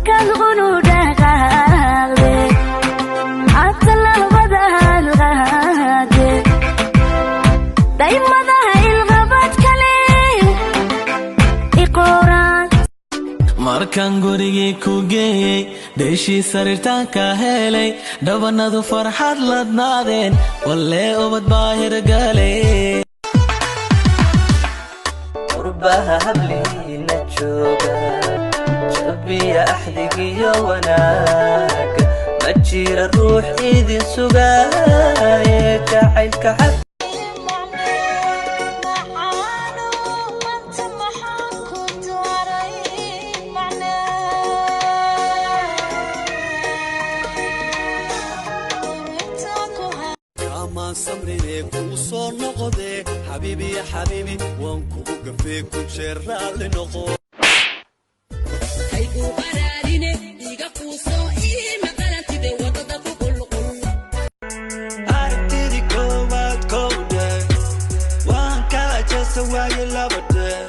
مركز غنوده غالي حتى اللهبة الغادي دايما ذا الغابات كلي إقوران markaan gurigii ku geeyey dheeshii sariirtaan ka helay dhabanadu farxad ladnaadeen wallee ubad baa hirgalay qurbaha habliina jooga jabiya axdigiyo wanaag ma jira ruux idin sugaaye jacaylka xad سمري كوصل نقضي حبيبي يا حبيبي وانكو قفيك وشرع لنقو هيكو قراريني ديغا كوصو إيه مقالتي دي وطدك كل عرفتي دي كوات كودة وانكا جسوا يلابده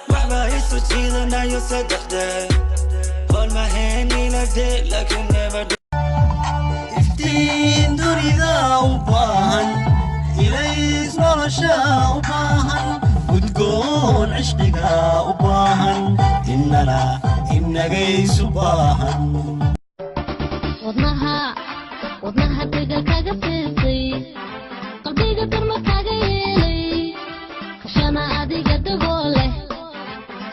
وحبا يسو جيدنا يصدحده قول ما هيني لدي لكن never do افتين دوري ذا وباهن إليس ورشا وباهن وتقول عشقها وباهن إننا قيس وباهن وضنها دقا كاقا فيسي قلبي قدر ما كاقا يلي خشانا عادي قد قوله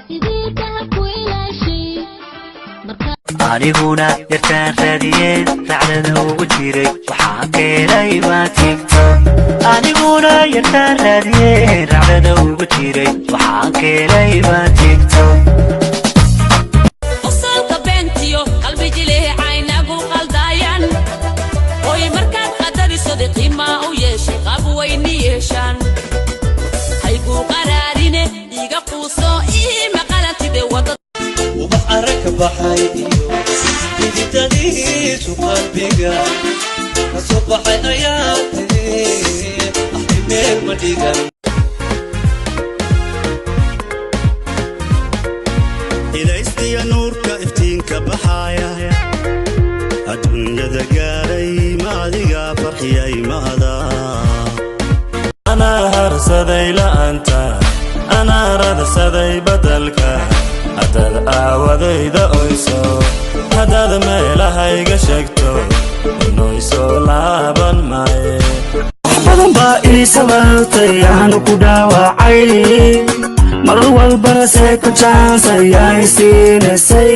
سيدي كهك ويلاشي aniguna yartaan raadiyeen racdada ugu jiray waxaan keenay baa tigto aniguna yartaan raadiyeen racdada ugu jiray waxaan keenay baa tigto qosolka beentiyo qalbi jileecaynagu qaldaayan oy markaad qadariso qiimaa u yeeshay qab weyni yeeshaan haygu qaraarine iga quuso ii maqalantide wada وبحرك بحيدي بدي تديس وقلبك صبح حياتي أحمل مديقا إذا استي نورك افتينك بحايا الدنيا دقاري ما دقا فرحي ما هذا أنا هرسدي لأنت أنا ردسدي بدلك هداد آواديدا oyso hadaad meelahayga sheegto inooyso laaban maaye badan baa ii sabartay aan ku dhaawacay mar walbana see ku jaansayay siinaysay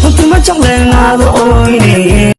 runtii ma jecleenaada ooynay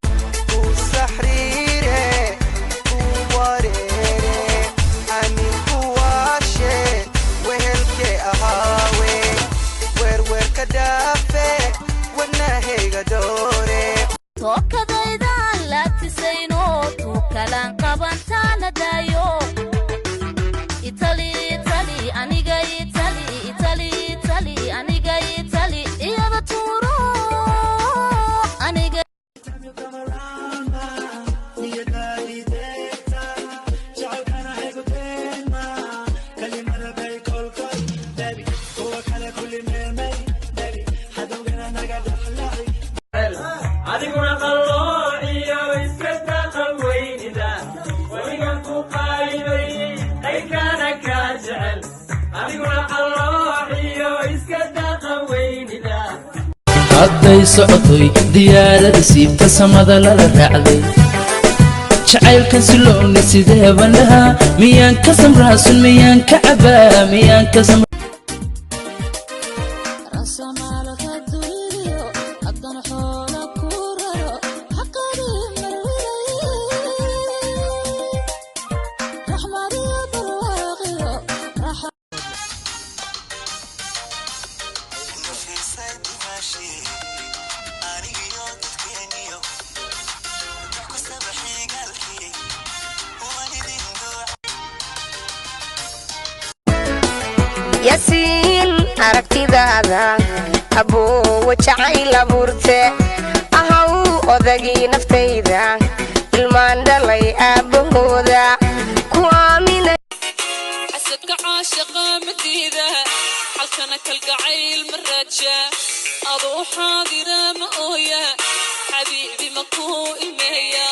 hadday socotoy diyaarada siibta samada lala raacday jacaylkan siloowni sidee bandhaha miyaan ka samraasun miyaan ka cabaa miyaan ka ياسين aragtidaada abuu wajacayl abuurte ahaw odagii naftayda ilmaan dhalay aabahooda ku aaminay حسبك عاشق مديدة حالكنا كالقعيل مرجع أضو حاضرة مؤية حبيبي مكو إمية